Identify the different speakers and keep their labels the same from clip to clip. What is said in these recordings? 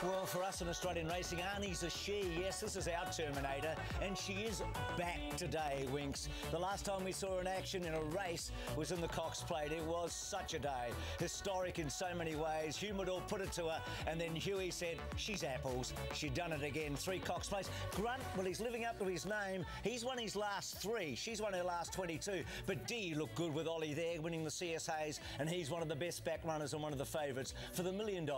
Speaker 1: Well, for us in Australian racing, Arnie's a she. Yes, this is our Terminator, and she is back today, Winks. The last time we saw her in action in a race was in the Cox Plate. It was such a day. Historic in so many ways. Humidor put it to her, and then Huey said, she's apples. She'd done it again. 3 Cox Plates. Grunt, well, he's living up to his name. He's won his last 3. She's won her last 22. But D looked good with Ollie there, winning the CS Hayes, and he's one of the best back runners and one of the favourites for the $1 million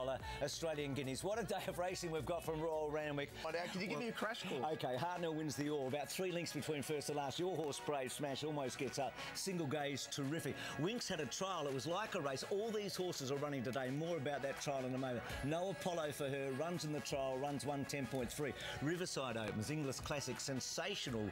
Speaker 1: Australian Guineas. What a day of racing we've got from Royal Randwick.
Speaker 2: Can you give me a crash call?
Speaker 1: OK, Hartnell wins the All. About 3 lengths between first and last. Your horse, Brave Smash, almost gets up. Single gaze, terrific. Winks had a trial. It was like a race. All these horses are running today. More about that trial in a moment. No Apollo for her. Runs in the trial. Runs 1:10.3. Riverside Opens. English Classic. Sensational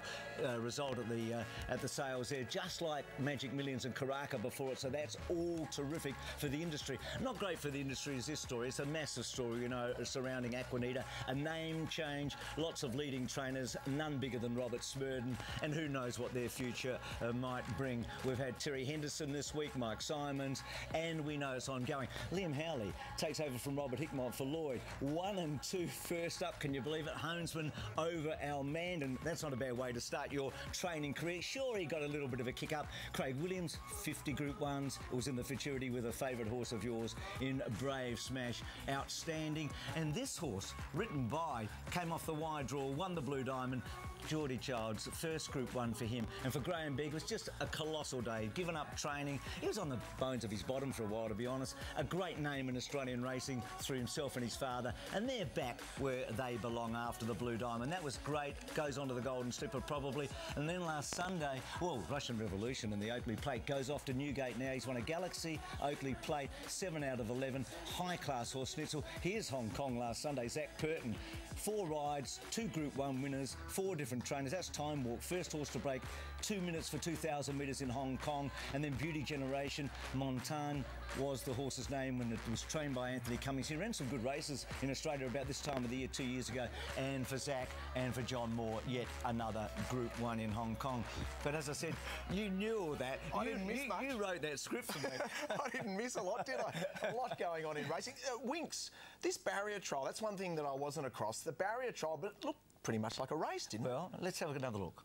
Speaker 1: result at the sales there. Just like Magic Millions and Karaka before it. So that's all terrific for the industry. Not great for the industry is this story. It's a massive story, you know, surrounding Aquanita. A name change, lots of leading trainers, none bigger than Robert Smurden, and who knows what their future might bring. We've had Terry Henderson this week, Mike Simons, and we know it's ongoing. Liam Howley takes over from Robert Hickmott for Lloyd. 1 and 2 first up, can you believe it? Honesman over Almandon. That's not a bad way to start your training career. Sure, he got a little bit of a kick up. Craig Williams, 50 Group 1s, was in the futurity with a favourite horse of yours in Brave Smash. Outstanding. And this horse, written by, came off the wide draw, won the Blue Diamond. Geordie Childs, first Group 1 for him. And for Graham Begg, it was just a colossal day. Given up training. He was on the bones of his bottom for a while, to be honest. A great name in Australian racing through himself and his father. And they're back where they belong after the Blue Diamond. That was great. Goes on to the Golden Slipper, probably. And then last Sunday, well, Russian Revolution and the Oakley Plate goes off to Newgate now. He's won a Galaxy Oakley Plate, 7 out of 11. High-class horse schnitzel. Here's Hong Kong last Sunday. Zach Purton. 4 rides, 2 Group 1 winners, 4 different trainers. That's Time Walk. First horse to break 2 minutes for 2,000 metres in Hong Kong. And then Beauty Generation. Montan was the horse's name when it was trained by Anthony Cummings. He ran some good races in Australia about this time of the year 2 years ago. And for Zach and for John Moore, yet another Group 1 in Hong Kong. But as I said, you knew all that.
Speaker 2: I didn't miss much.
Speaker 1: You wrote that script for me.
Speaker 2: I didn't miss a lot, did I? A lot going on in racing. Winks, this barrier trial, that's one thing that I wasn't across. The barrier trial, but it looked pretty much like a race, didn't it?
Speaker 1: Well, let's have another look.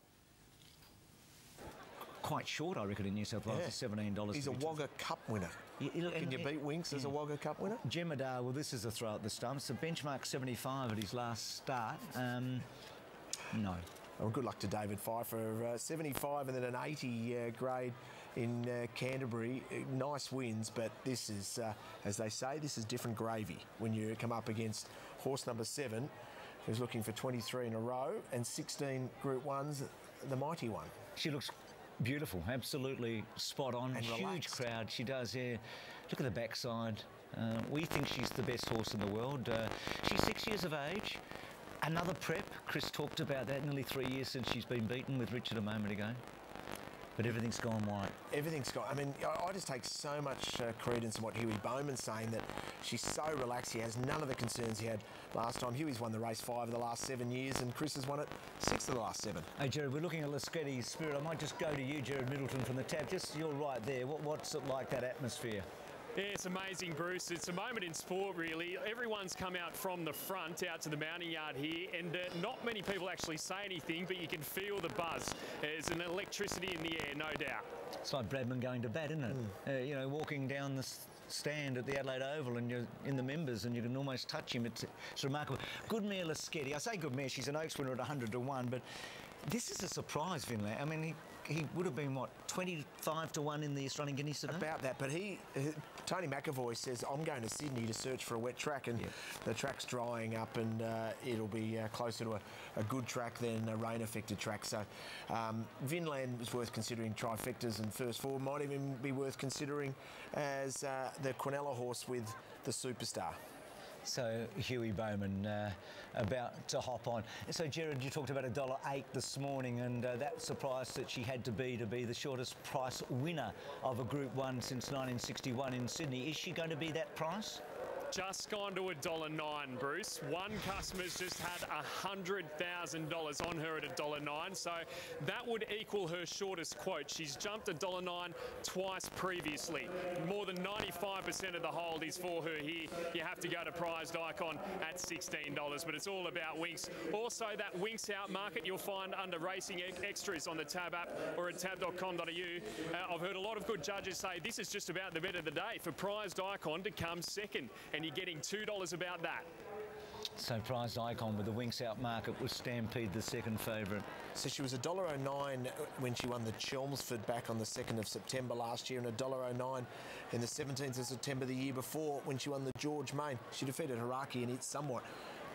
Speaker 1: Quite short, I reckon, in New South Wales, yeah. $17.
Speaker 2: He's a Wagga Cup winner. Can you beat Winks as a Wagga Cup winner?
Speaker 1: Jemadar, well, this is a throw at the stumps. A benchmark 75 at his last start. No.
Speaker 2: Well, good luck to David Pfeiffer. 75 and then an 80 grade in Canterbury. Nice wins, but this is, as they say, this is different gravy when you come up against horse number 7, who's looking for 23 in a row, and 16 Group 1s, the mighty one.
Speaker 1: She looks beautiful, absolutely spot on.
Speaker 2: And
Speaker 1: huge
Speaker 2: relaxed.
Speaker 1: Crowd, she does, yeah. Look at the backside. We think she's the best horse in the world. She's 6 years of age. Another prep. Chris talked about that. Nearly 3 years since she's been beaten with Richard a moment ago. But everything's gone right.
Speaker 2: Everything's gone. I mean, I just take so much credence in what Huey Bowman's saying, that she's so relaxed. He has none of the concerns he had last time. Huey's won the race 5 of the last 7 years, and Chris has won it 6 of the last 7.
Speaker 1: Hey, Jared, we're looking at Lascetti's Spirit. I might just go to you, Jared Middleton, from the tab. Just, you're right there. What's it like, that atmosphere?
Speaker 3: Yeah, it's amazing, Bruce. It's a moment in sport, really. Everyone's come out from the front, out to the mounting yard here, and not many people actually say anything, but you can feel the buzz. There's an electricity in the air, no doubt.
Speaker 1: It's like Bradman going to bat, isn't it? You know, walking down the stand at the Adelaide Oval and you're in the members and you can almost touch him. It's remarkable. Good mare, Lascetti. I say good mare, she's an Oaks winner at 100 to 1, but this is a surprise, Finlay. I mean, he would have been, what, 25 to 1 in the Australian Guineas today?
Speaker 2: About that, but Tony McAvoy says, I'm going to Sydney to search for a wet track, and the track's drying up, and it'll be closer to a good track than a rain-affected track. So Vinland is worth considering trifectas, and first 4 might even be worth considering as the Quinella horse with the Superstar.
Speaker 1: So Huey Bowman about to hop on. So Jared, you talked about $1.08 this morning, and that's the price that she had to be the shortest price winner of a Group 1 since 1961 in Sydney. Is she going to be that price?
Speaker 3: Just gone to $1.09, Bruce. One customer's just had $100,000 on her at $1.09, so that would equal her shortest quote. She's jumped $1.09 twice previously. More than 95% of the hold is for her here. You have to go to Prized Icon at $16, but it's all about Winx. Also, that Winx Out market you'll find under Racing Extras on the Tab app or at tab.com.au. I've heard a lot of good judges say this is just about the bet of the day for Prized Icon to come second, and you're getting $2 about that.
Speaker 1: So Prized Icon with the Winx Out market was Stampede the second favourite.
Speaker 2: So she was $1.09 when she won the Chelmsford back on the 2nd of September last year, and $1.09 in the 17th of September the year before when she won the George Main. She defeated Haraki and it's somewhat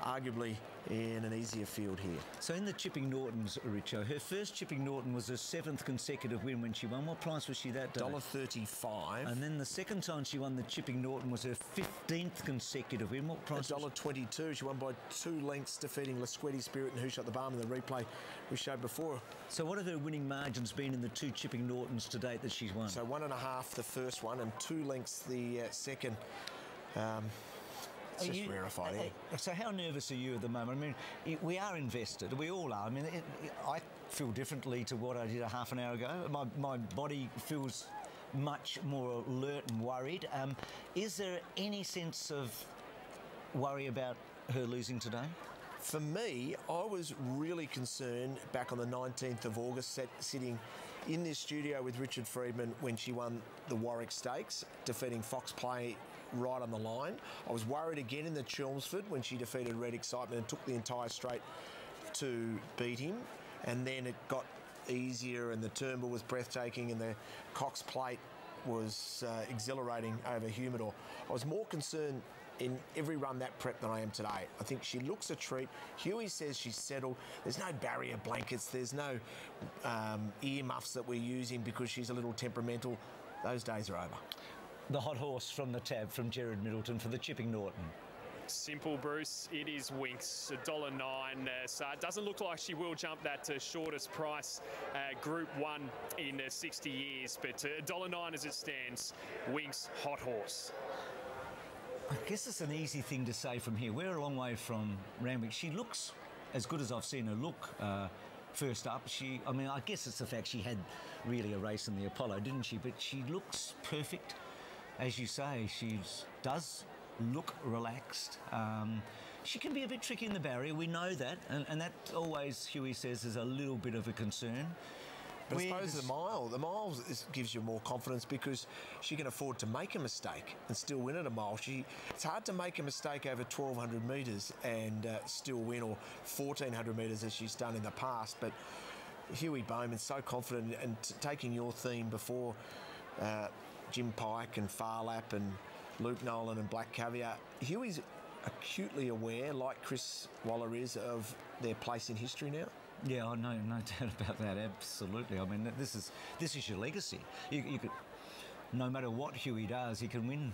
Speaker 2: arguably in an easier field here.
Speaker 1: So in the Chipping Nortons, Richo, her first Chipping Norton was her 7th consecutive win when she won. What price was she that day?
Speaker 2: $1.35.
Speaker 1: And then the second time she won the Chipping Norton was her 15th consecutive win. What price?
Speaker 2: $1.22. She won by 2 lengths, defeating Lasquetti Spirit and Who Shot the Barn in the replay we showed before.
Speaker 1: So what have her winning margins been in the 2 Chipping Nortons to date that she's won?
Speaker 2: So 1.5 the first one and 2 lengths the second. It's just rarefied air.
Speaker 1: So how nervous are you at the moment? I mean, we are invested. We all are. I mean, I feel differently to what I did a half an hour ago. My body feels much more alert and worried. Is there any sense of worry about her losing today?
Speaker 2: For me, I was really concerned back on the 19th of August, sitting in this studio with Richard Friedman when she won the Warwick Stakes, defeating Fox Play right on the line. I was worried again in the Chelmsford when she defeated Red Excitement and took the entire straight to beat him. And then it got easier and the Turnbull was breathtaking and the Cox Plate was exhilarating over Humidor. I was more concerned in every run that prep than I am today. I think she looks a treat. Huey says she's settled. There's no barrier blankets. There's no ear muffs that we're using because she's a little temperamental. Those days are over.
Speaker 1: The hot horse from the Tab from Gerard Middleton for the Chipping Norton.
Speaker 3: Simple, Bruce. It is Winx, $1.09. So it doesn't look like she will jump that shortest price Group 1 in 60 years. But $1.09 as it stands. Winx, hot horse.
Speaker 1: I guess it's an easy thing to say from here. We're a long way from Randwick. She looks as good as I've seen her look first up. I mean, I guess it's the fact she had really a race in the Apollo, didn't she? But she looks perfect. As you say, she does look relaxed. She can be a bit tricky in the barrier. We know that. And that always, Huey says, is a little bit of a concern.
Speaker 2: But I suppose the mile gives you more confidence because she can afford to make a mistake and still win at a mile. It's hard to make a mistake over 1,200 metres and still win, or 1,400 metres as she's done in the past. But Huey Bowman's so confident, and taking your theme before, Jim Pike and Farlap and Luke Nolan and Black Caviar, Huey's acutely aware, like Chris Waller is, of their place in history now.
Speaker 1: Yeah, no doubt about that. Absolutely. I mean, this is your legacy. You could, no matter what Huey does, he can win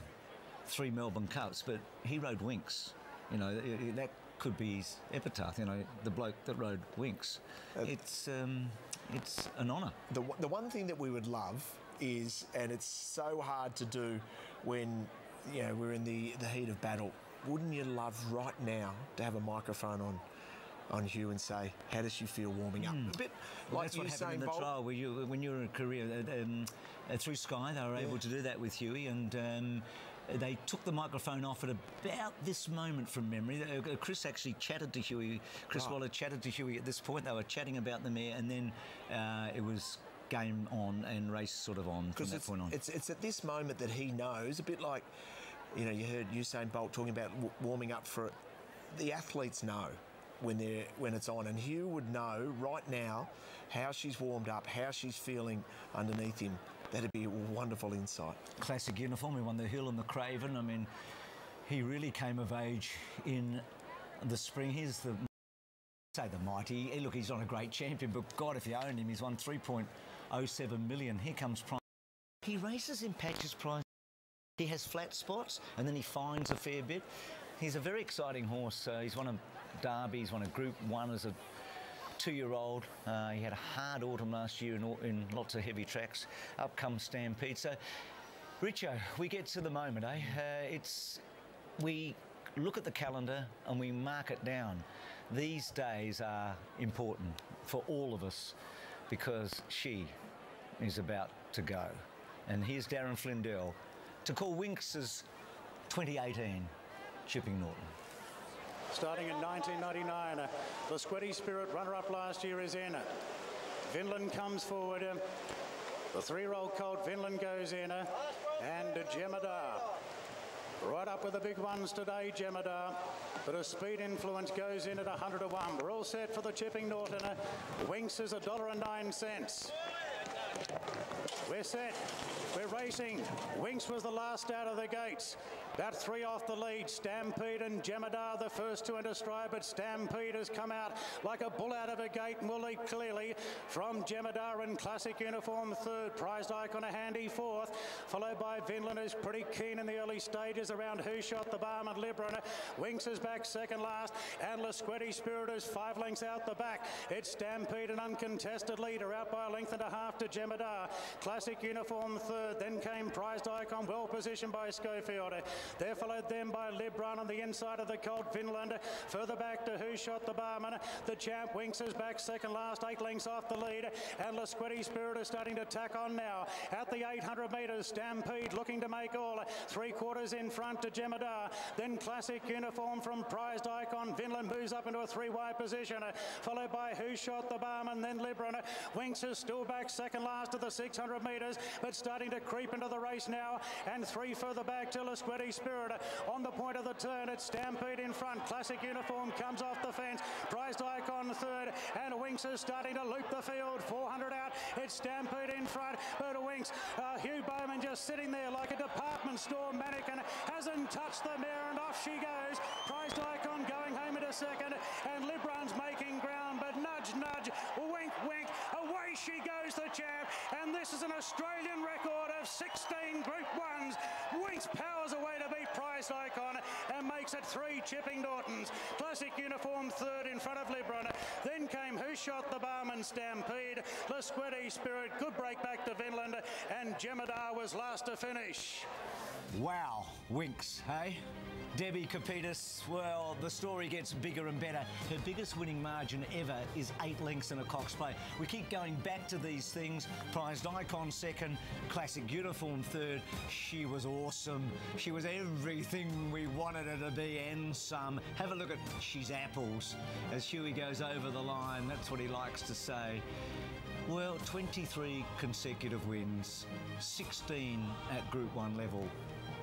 Speaker 1: 3 Melbourne Cups, but he rode Winx. You know, that could be his epitaph. You know, the bloke that rode Winx. It's an honour.
Speaker 2: The one thing that we would love is, and it's so hard to do when we're in the heat of battle. Wouldn't you love right now to have a microphone on Hugh and say, how does she feel warming up? A bit
Speaker 1: well,
Speaker 2: like
Speaker 1: that's what happened in the trial when you were in Korea through Sky. They were able to do that with Huey, and they took the microphone off at about this moment from memory. Chris actually chatted to Huey. Chris Waller chatted to Huey at this point. They were chatting about the mare, and then it was game on and race sort of on from that point on.
Speaker 2: It's at this moment that he knows, a bit like, you heard Usain Bolt talking about warming up for it. The athletes know when it's on, and Hugh would know right now how she's warmed up, how she's feeling underneath him. That'd be a wonderful insight.
Speaker 1: Classic uniform. He won the Hill and the Craven. I mean, he really came of age in the spring. Here's the mighty. Look, he's not a great champion, but God, if you own him, he's won 3.07 million. Here comes Price. He races in patches, Price. He has flat spots, and then he finds a fair bit. He's a very exciting horse. He's won a Derby, he's won a Group 1 as a 2-year-old. He had a hard autumn last year in lots of heavy tracks. Up comes Stampede. So, Richo, we get to the moment, eh? It's we look at the calendar and we mark it down. These days are important for all of us because she is about to go. And here's Darren Flindell to call Winx's 2018 Chipping Norton.
Speaker 4: Starting in 1999, the Squiddy Spirit runner-up last year is in. Vinland comes forward. The 3-year-old colt Vinland goes in, and Jemadar. Right up with the big ones today, Jemadar. But a speed influence goes in at 100 to 1. We're all set for the Chipping Norton. Winx is $1.09. We're set. We're racing. Winx was the last out of the gates. About 3 off the lead. Stampede and Jemadar, the first two into stride, but Stampede has come out like a bull out of a gate and will lead clearly from Jemadar in classic uniform third. Prized Icon a handy fourth, followed by Vinland, who's pretty keen in the early stages around Who Shot the Barman Libran. Winx is back second last, and La Squiddy Spirit is 5 lengths out the back. It's Stampede, an uncontested leader, out by a length and a half to Jemadar. Classic uniform third, then came Prized Icon, well positioned by Schofield. They're followed then by Libran on the inside of the colt Vinland. Further back to Who Shot the Barman. The champ Winx is back second last, 8 lengths off the lead. And La Squiddy Spirit is starting to tack on now. At the 800 metres, Stampede looking to make all. 3/4 in front to Jemadar. Then Classic Uniform from Prized Icon. Vinland moves up into a 3-wide position. Followed by Who Shot the Barman, then Libran. Winx is still back second last to the 600 metres, but starting to creep into the race now. And 3 further back to La Squiddy Spirit. On the point of the turn, it's Stampede in front. Classic Uniform comes off the fence. Prized Icon third, and Winx is starting to loop the field. 400 out, it's Stampede in front, but Winx, Hugh Bowman just sitting there like a department store mannequin, hasn't touched the mare, and off she goes. Prized Icon going home in a second, and Libran's making ground, but nudge, nudge, wink, wink, away she goes, the champ, and this is an Australian record of 16 Group 1s. Winx powers away to beat Prized Icon and makes it 3 Chipping Nortons. Classic Uniform third in front of Libran. Then came Who Shot the Barman, Stampede. La Squiddy Spirit, good break back to Vinland, and Jemadar was last to finish.
Speaker 1: Wow, Winx, hey? Debbie Capitas, well, the story gets bigger and better. Her biggest winning margin ever is 8 lengths in a Cox Plate. We keep going back to these things. Prized Icon second, Classic Uniform third. She was awesome. She was everything we wanted her to be and some. Have a look at She's Apples as Huey goes over the line. That's what he likes to say. Well, 23 consecutive wins, 16 at Group 1 level.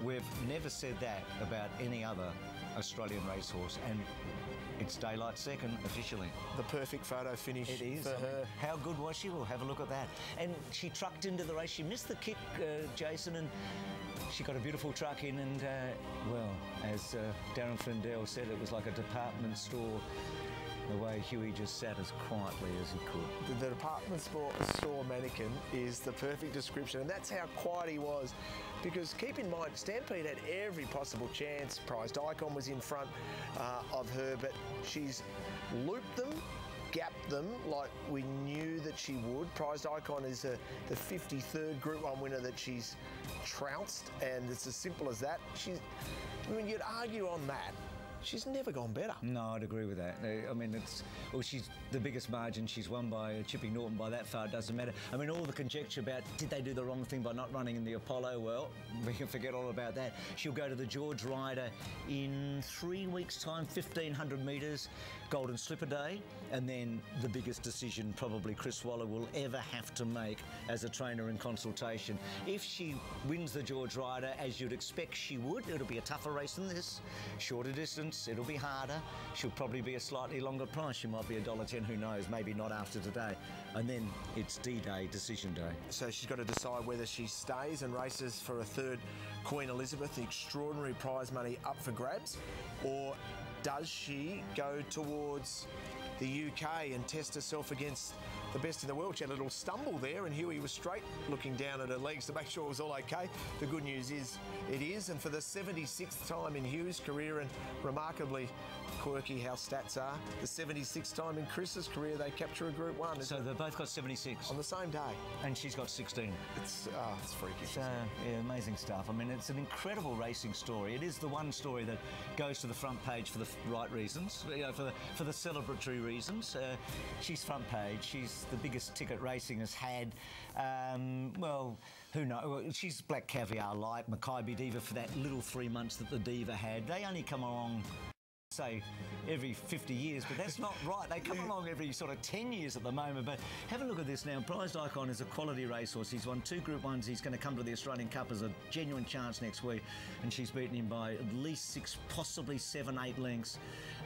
Speaker 1: We've never said that about any other Australian racehorse, and it's daylight second officially.
Speaker 2: The perfect photo finish
Speaker 1: it is.
Speaker 2: for her.
Speaker 1: How good was she? We'll have a look at that. And she trucked into the race. She missed the kick, Jason, and she got a beautiful truck in, and, well, as Darren Flindell said, it was like a department store. The way Huey just sat as quietly as he could.
Speaker 2: The department store mannequin is the perfect description, and that's how quiet he was. Because keep in mind, Stampede had every possible chance. Prized Icon was in front of her, but she's looped them, gapped them like we knew that she would. Prized Icon is the 53rd Group 1 winner that she's trounced, and it's as simple as that. I mean, you'd argue on that. She's never gone better. No,
Speaker 1: I'd agree with that. I mean, she's the biggest margin she's won by Chipping Norton by that far. It doesn't matter. I mean, all the conjecture about did they do the wrong thing by not running in the Apollo? Well, we can forget all about that. She'll go to the George Ryder in 3 weeks' time, 1,500 metres, Golden Slipper Day, and then the biggest decision probably Chris Waller will ever have to make as a trainer in consultation. If she wins the George Ryder, as you'd expect she would, it'll be a tougher race than this. Shorter distance. It'll be harder. She'll probably be a slightly longer price. She might be $1.10, who knows, maybe not after today. And then it's D-Day, decision day.
Speaker 2: So she's got to decide whether she stays and races for a third Queen Elizabeth, the extraordinary prize money up for grabs, or does she go towards the UK and test herself against the best in the world? She had a little stumble there, and Huey was straight looking down at her legs to make sure it was all okay. The good news is it is, and for the 76th time in Huey's career, and remarkably quirky how stats are. The 76th time in Chris's career they capture a Group 1.
Speaker 1: So they've both got 76.
Speaker 2: On the same day.
Speaker 1: And she's got 16.
Speaker 2: It's freaky.
Speaker 1: So, yeah, amazing stuff. I mean, it's an incredible racing story. It is the one story that goes to the front page for the right reasons, you know, for the celebratory reasons. She's front page. She's the biggest ticket racing has had. Well, who knows? Well, she's Black Caviar Light, Mackay Diva for that little 3 months that the Diva had. They only come along, say, every 50 years, but that's not right. They come along every sort of 10 years at the moment. But have a look at this now. Prized Icon is a quality racehorse. He's won 2 Group 1s. He's going to come to the Australian Cup as a genuine chance next week, and she's beaten him by at least 6, possibly 7, 8 lengths.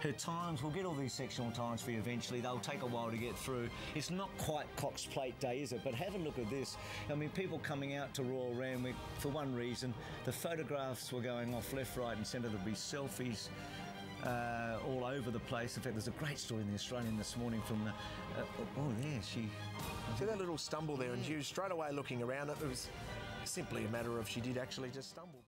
Speaker 1: Her times, we'll get all these sectional times for you eventually. They'll take a while to get through. It's not quite Cox Plate Day, is it? But have a look at this. I mean, people coming out to Royal Randwick for one reason. The photographs were going off left, right and centre. There'll be selfies all over the place. In fact, there's a great story in the Australian this morning from the... oh, there, she...
Speaker 2: See that little stumble there, and she was straight away looking around. It was simply a matter of she did actually just stumble.